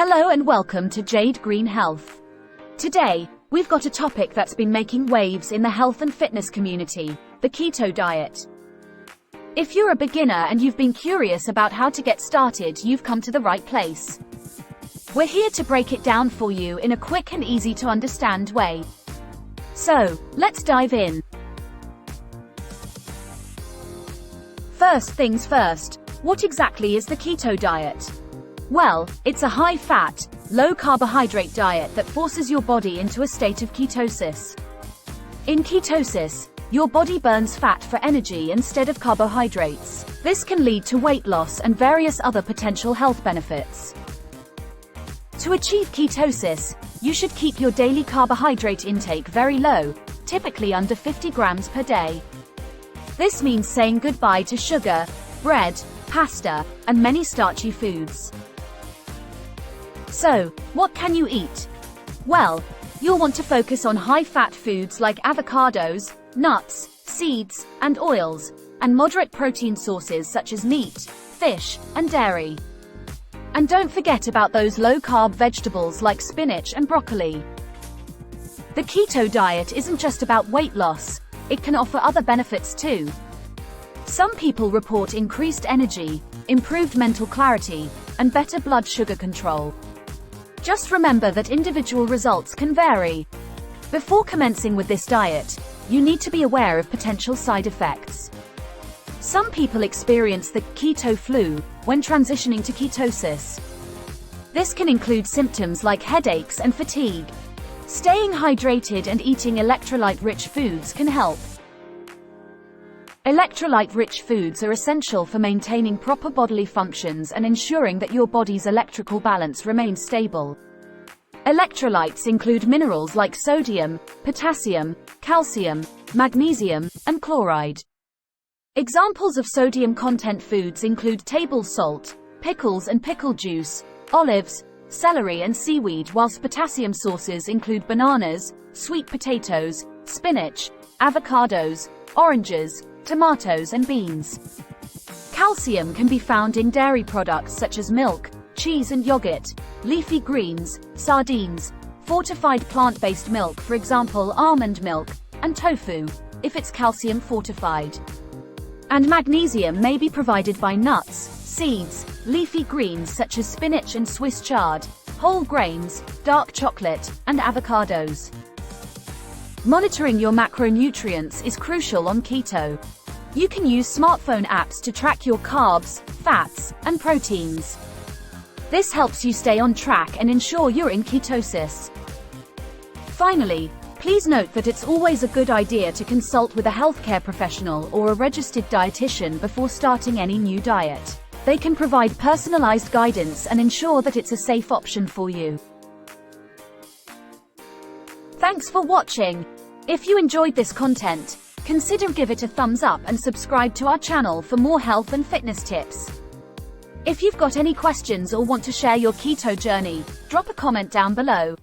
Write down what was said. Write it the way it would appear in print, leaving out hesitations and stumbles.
Hello and welcome to Jade Green Health. Today, we've got a topic that's been making waves in the health and fitness community, the keto diet. If you're a beginner and you've been curious about how to get started, you've come to the right place. We're here to break it down for you in a quick and easy to understand way. So, let's dive in. First things first, what exactly is the keto diet? Well, it's a high-fat, low-carbohydrate diet that forces your body into a state of ketosis. In ketosis, your body burns fat for energy instead of carbohydrates. This can lead to weight loss and various other potential health benefits. To achieve ketosis, you should keep your daily carbohydrate intake very low, typically under 50 grams per day. This means saying goodbye to sugar, bread, pasta, and many starchy foods. So, what can you eat? Well, you'll want to focus on high-fat foods like avocados, nuts, seeds, and oils, and moderate protein sources such as meat, fish, and dairy. And don't forget about those low-carb vegetables like spinach and broccoli. The keto diet isn't just about weight loss, it can offer other benefits too. Some people report increased energy, improved mental clarity, and better blood sugar control. Just remember that individual results can vary. Before commencing with this diet, you need to be aware of potential side effects. Some people experience the keto flu when transitioning to ketosis. This can include symptoms like headaches and fatigue. Staying hydrated and eating electrolyte-rich foods can help. Electrolyte-rich foods are essential for maintaining proper bodily functions and ensuring that your body's electrical balance remains stable. Electrolytes include minerals like sodium, potassium, calcium, magnesium, and chloride. Examples of sodium content foods include table salt, pickles and pickle juice, olives, celery and seaweed, whilst potassium sources include bananas, sweet potatoes, spinach, avocados, oranges, tomatoes and beans. Calcium can be found in dairy products such as milk, cheese and yogurt, leafy greens, sardines, fortified plant-based milk, for example almond milk, and tofu, if it's calcium fortified. And magnesium may be provided by nuts, seeds, leafy greens such as spinach and Swiss chard, whole grains, dark chocolate, and avocados. Monitoring your macronutrients is crucial on keto. You can use smartphone apps to track your carbs, fats, and proteins. This helps you stay on track and ensure you're in ketosis. Finally, please note that it's always a good idea to consult with a healthcare professional or a registered dietitian before starting any new diet. They can provide personalized guidance and ensure that it's a safe option for you. Thanks for watching. If you enjoyed this content, consider give it a thumbs up and subscribe to our channel for more health and fitness tips. If you've got any questions or want to share your keto journey, drop a comment down below.